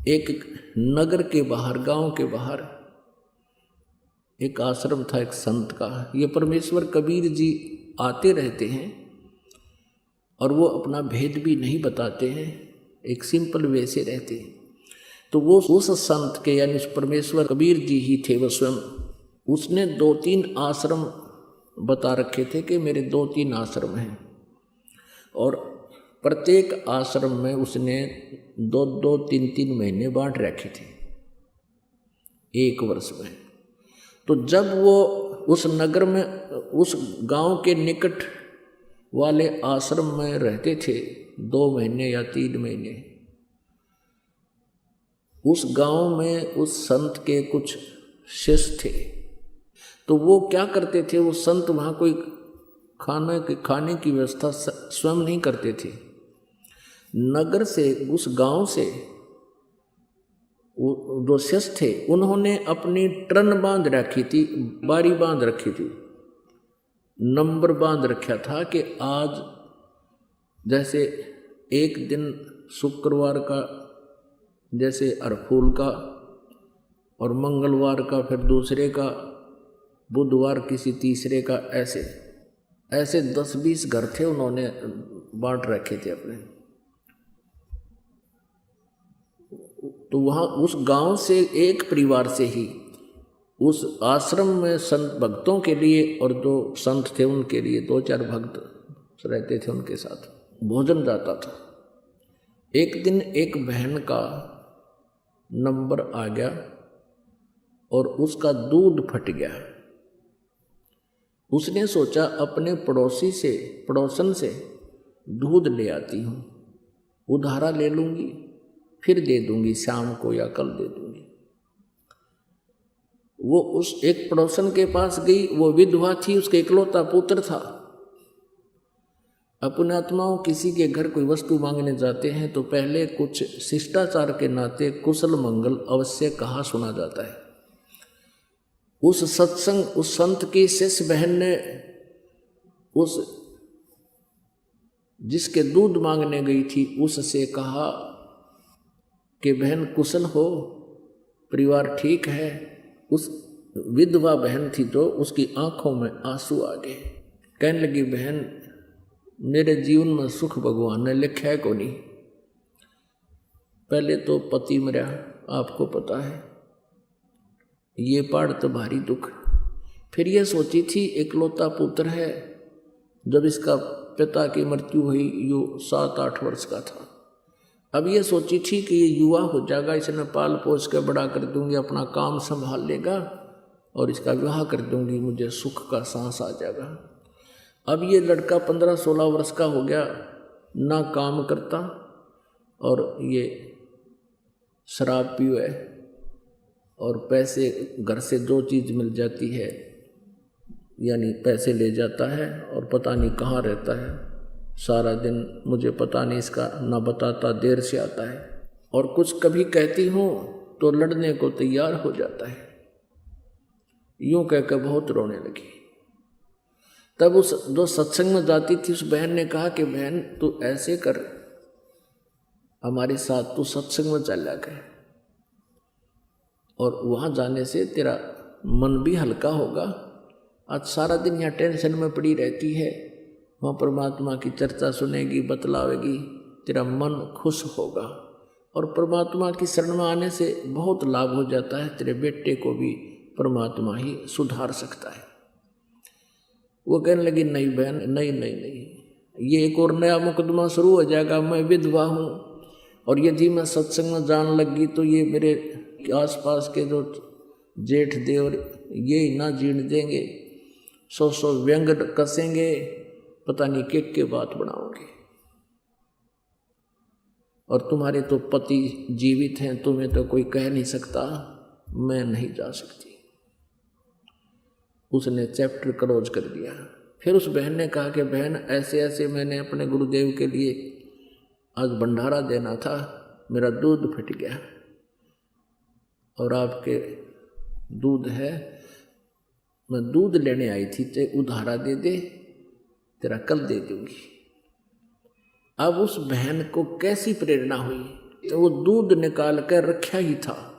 एक नगर के बाहर, गांव के बाहर एक आश्रम था एक संत का। ये परमेश्वर कबीर जी आते रहते हैं और वो अपना भेद भी नहीं बताते हैं, एक सिंपल वे से रहते हैं। तो वो उस संत के यानी उस परमेश्वर कबीर जी ही थे वो स्वयं। उसने 2-3 आश्रम बता रखे थे कि मेरे 2-3 आश्रम हैं, और प्रत्येक आश्रम में उसने 2-2, 3-3 महीने बांट रखे थे एक वर्ष में। तो जब वो उस नगर में, उस गांव के निकट वाले आश्रम में रहते थे 2 महीने या 3 महीने, उस गांव में उस संत के कुछ शिष्य थे। तो वो क्या करते थे, वो संत वहाँ कोई खाने की व्यवस्था स्वयं नहीं करते थे। नगर से, उस गांव से जो शिष्य थे उन्होंने अपनी ट्रन बांध रखी थी, बारी बांध रखी थी, नंबर बांध रखा था कि आज जैसे एक दिन शुक्रवार का जैसे अरफूल का, और मंगलवार का फिर दूसरे का, बुधवार किसी तीसरे का, ऐसे ऐसे 10-20 घर थे उन्होंने बांट रखे थे अपने। तो वहाँ उस गांव से एक परिवार से ही उस आश्रम में संत भक्तों के लिए, और जो संत थे उनके लिए 2-4 भक्त रहते थे, उनके साथ भोजन जाता था। एक दिन एक बहन का नंबर आ गया और उसका दूध फट गया। उसने सोचा अपने पड़ोसन से दूध ले आती हूँ, उधारा ले लूँगी, फिर दे दूँगी शाम को या कल दे दूँगी। वो उस एक पड़ोसन के पास गई, वो विधवा थी, उसका इकलौता पुत्र था। अपने आत्माओं किसी के घर कोई वस्तु मांगने जाते हैं तो पहले कुछ शिष्टाचार के नाते कुशल मंगल अवश्य कहा सुना जाता है। उस संत की शिष्य बहन ने उस जिसके दूध मांगने गई थी उससे कहा कि बहन कुशल हो, परिवार ठीक है। उस विधवा बहन थी जो, उसकी आंखों में आंसू आ गए। कहने लगी, बहन मेरे जीवन में सुख भगवान ने लिखा है को नहीं। पहले तो पति मरा, आपको पता है, ये पड़ तो भारी दुख। फिर ये सोची थी इकलौता पुत्र है, जब इसका पिता की मृत्यु हुई यो 7-8 वर्ष का था। अब ये सोची थी कि ये युवा हो जाएगा, इसने पाल पोस के बड़ा कर दूंगी, अपना काम संभाल लेगा और इसका विवाह कर दूंगी, मुझे सुख का सांस आ जाएगा। अब ये लड़का 15-16 वर्ष का हो गया, ना काम करता और ये शराब पीवे और पैसे घर से जो चीज़ मिल जाती है यानी पैसे ले जाता है और पता नहीं कहाँ रहता है। सारा दिन मुझे पता नहीं इसका, ना बताता, देर से आता है, और कुछ कभी कहती हूँ तो लड़ने को तैयार हो जाता है। यूँ कहकर बहुत रोने लगी। तब उस जो सत्संग में जाती थी उस बहन ने कहा कि बहन तू ऐसे कर, हमारे साथ तू सत्संग में चला गए और वहाँ जाने से तेरा मन भी हल्का होगा। आज सारा दिन यहाँ टेंशन में पड़ी रहती है, वहाँ परमात्मा की चर्चा सुनेगी, बतलावेगी, तेरा मन खुश होगा और परमात्मा की शरण में आने से बहुत लाभ हो जाता है। तेरे बेटे को भी परमात्मा ही सुधार सकता है। वो कहने लगी, नहीं बहन, नहीं नहीं नहीं, ये एक और नया मुकदमा शुरू हो जाएगा। मैं विधवा हूँ और यदि मैं सत्संग में जान लगी तो ये मेरे आसपास के जो जेठ देवर ये ही ना जीण देंगे, 100 व्यंग कसेंगे, पता नहीं के बात बनाओगे। और तुम्हारे तो पति जीवित हैं, तुम्हें तो कोई कह नहीं सकता, मैं नहीं जा सकती। उसने चैप्टर क्लोज कर दिया। फिर उस बहन ने कहा कि बहन ऐसे ऐसे मैंने अपने गुरुदेव के लिए आज भंडारा देना था, मेरा दूध फट गया और आपके दूध है, मैं दूध लेने आई थी, ते उधारा दे दे, तेरा कल दे दूंगी। अब उस बहन को कैसी प्रेरणा हुई वो दूध निकाल कर रखा ही था,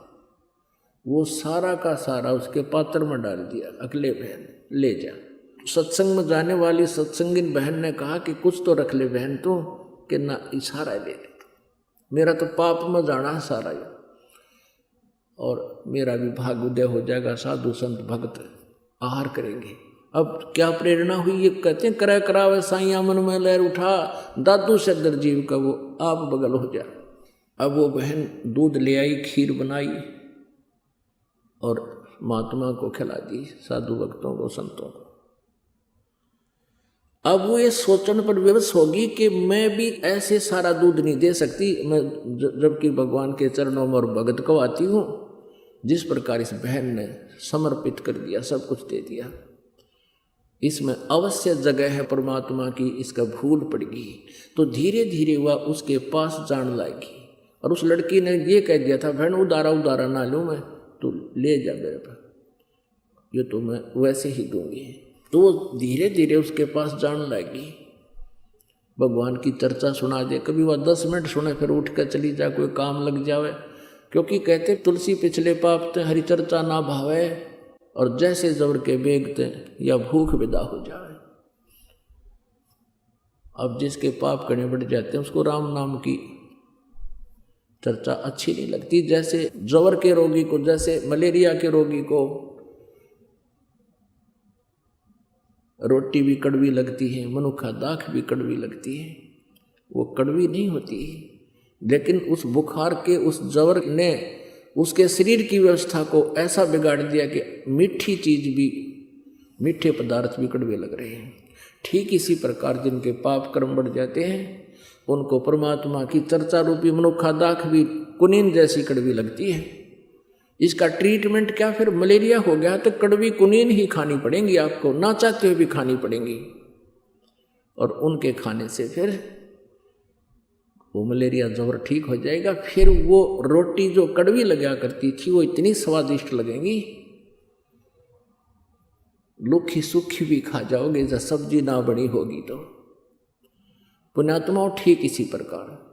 वो सारा का सारा उसके पात्र में डाल दिया। अगले बहन ले जा। सत्संग में जाने वाली सत्संगिन बहन ने कहा कि कुछ तो रख ले बहन तो, कि ना इशारा ले ले, मेरा तो पाप में जाना सारा ही, और मेरा भी भाग उदय हो जाएगा, साधु संत भक्त आहार करेंगे। अब क्या प्रेरणा हुई, ये कहते हैं करा करावे साइया मन में लहर उठा, दादू से दर जीव का वो आप बगल हो जा। अब वो बहन दूध ले आई, खीर बनाई और महात्मा को खिला दी, साधु भक्तों को, संतों को। अब वो ये सोचने पर विवश होगी कि मैं भी ऐसे सारा दूध नहीं दे सकती, मैं जबकि भगवान के चरणों में और भगत को आती हूँ। जिस प्रकार इस बहन ने समर्पित कर दिया, सब कुछ दे दिया, इसमें अवश्य जगह है परमात्मा की, इसका भूल पड़ेगी। तो धीरे धीरे वह उसके पास जान लाएगी। और उस लड़की ने ये कह दिया था, बहन उदारा उदारा ना लूँ मैं, तू ले जा मेरे पास, ये तो मैं वैसे ही दूंगी। तो वो धीरे धीरे उसके पास जान लाएगी, भगवान की चर्चा सुना दे। कभी वह 10 मिनट सुने फिर उठ कर चली जा, कोई काम लग जावे। क्योंकि कहते तुलसी पिछले पाप ते हरि चर्चा ना भावे, और जैसे जबर के बेगते या भूख विदा हो जाए। अब जिसके पाप करने बढ़ जाते हैं उसको राम नाम की चर्चा अच्छी नहीं लगती। जैसे जवर के रोगी को, जैसे मलेरिया के रोगी को रोटी भी कड़वी लगती है, मनुखा दाख भी कड़वी लगती है, वो कड़वी नहीं होती। लेकिन उस बुखार के उस जवर ने उसके शरीर की व्यवस्था को ऐसा बिगाड़ दिया कि मीठी चीज भी, मीठे पदार्थ भी कड़वे लग रहे हैं। ठीक इसी प्रकार जिनके पाप कर्म बढ़ जाते हैं उनको परमात्मा की चर्चा रूपी मनुखा दाख भी कुनीन जैसी कड़वी लगती है। इसका ट्रीटमेंट क्या, फिर मलेरिया हो गया तो कड़वी कुनीन ही खानी पड़ेंगी आपको, ना चाहते हुए भी खानी पड़ेंगी। और उनके खाने से फिर वो मलेरिया जबर ठीक हो जाएगा। फिर वो रोटी जो कड़वी लगा करती थी वो इतनी स्वादिष्ट लगेगी, लुखी सुखी भी खा जाओगे, जब सब्जी ना बनी होगी तो। पुण्यात्माओं, ठीक इसी प्रकार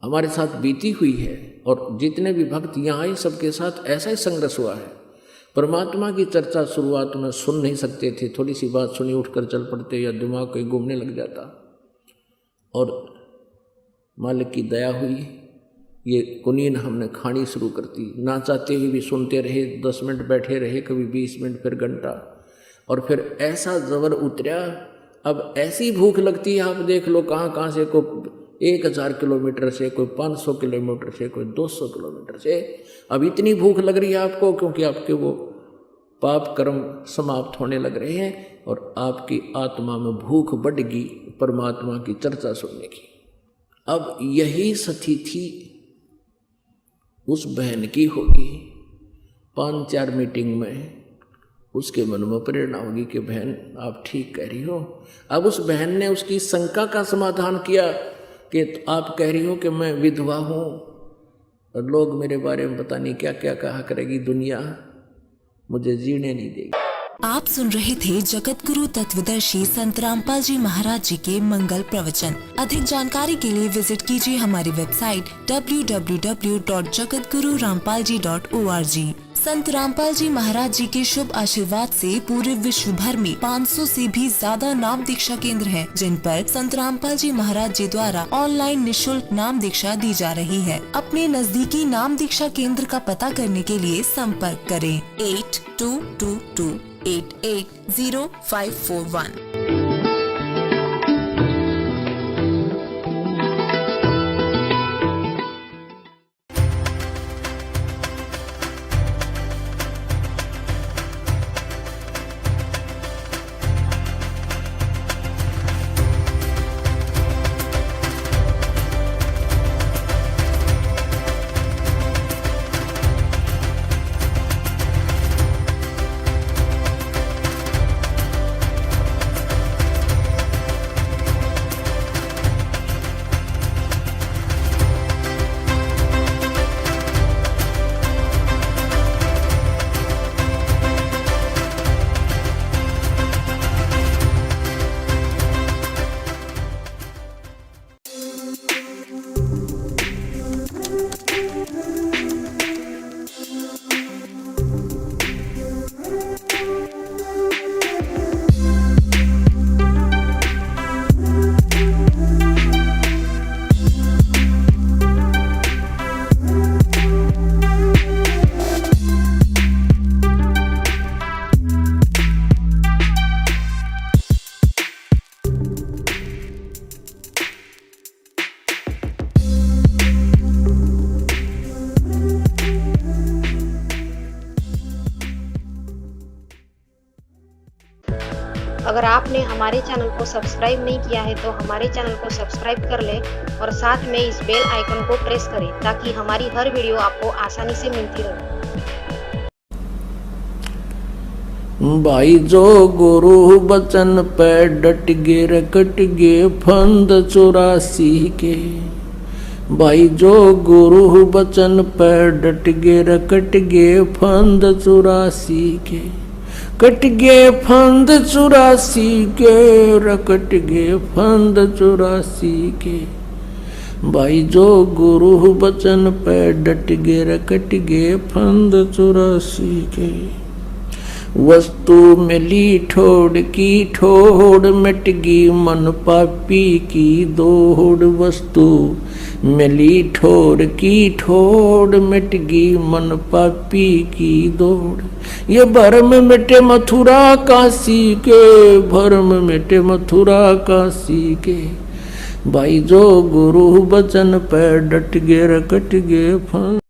हमारे साथ बीती हुई है, और जितने भी भक्त यहाँ आए सबके साथ ऐसा ही संघर्ष हुआ है। परमात्मा की चर्चा शुरुआत में सुन नहीं सकते थे, थोड़ी सी बात सुनी उठकर चल पड़ते या दिमाग कहीं घूमने लग जाता। और मालिक की दया हुई, ये कुनीन हमने खानी शुरू कर दी। ना चाहते हुए भी सुनते रहे, 10 मिनट बैठे रहे, कभी 20 मिनट, फिर घंटा, और फिर ऐसा जबर उतरा। अब ऐसी भूख लगती है, आप देख लो कहाँ कहाँ से, कोई 1000 किलोमीटर से, कोई 500 किलोमीटर से, कोई 200 किलोमीटर से। अब इतनी भूख लग रही है आपको क्योंकि आपके वो पाप कर्म समाप्त होने लग रहे हैं, और आपकी आत्मा में भूख बढ़ेगी परमात्मा की चर्चा सुनने की। अब यही स्थिति उस बहन की होगी। 5-4 मीटिंग में उसके मन में प्रेरणा होगी कि बहन आप ठीक कह रही हो। अब उस बहन ने उसकी शंका का समाधान किया कि आप कह रही हो कि मैं विधवा हूँ और लोग मेरे बारे में पता नहीं क्या क्या कहा करेगी, दुनिया मुझे जीने नहीं देगी। आप सुन रहे थे जगत गुरु तत्वदर्शी संत रामपाल जी महाराज जी के मंगल प्रवचन। अधिक जानकारी के लिए विजिट कीजिए हमारी वेबसाइट www.jagatgururampalji.org। संत रामपाल जी महाराज जी के शुभ आशीर्वाद से पूरे विश्व भर में 500 से भी ज्यादा नाम दीक्षा केंद्र हैं, जिन पर संत रामपाल जी महाराज जी द्वारा ऑनलाइन निशुल्क नाम दीक्षा दी जा रही है। अपने नजदीकी नाम दीक्षा केंद्र का पता करने के लिए संपर्क करें 8222880541। अगर आपने हमारे चैनल को सब्सक्राइब नहीं किया है तो हमारे चैनल को सब्सक्राइब कर ले और साथ में इस बेल आइकन को प्रेस करें ताकि हमारी हर वीडियो आपको आसानी से मिलती रहे। भाई जो गुरु बचन पे डट गे रकट गे फंद 84 के। भाई जो गुरु बचन पे डट गे रकट गे फंद 84 के। कट गे फंद 84 के रकट गे फंद 84 के। भाई जो गुरु बचन पे डट गे रकट गे फंद 84 के। वस्तु मिली ठोड़ की ठोड़ मिट गई मन पापी की दौड़। वस्तु मिली ठोड़ की ठोड़ मिट गई मन पापी की दौड़। ये भरम मिटे मथुरा काशी के। भरम मिटे मथुरा काशी के। भाई जो गुरु बचन पे डट गे रकट गे फंद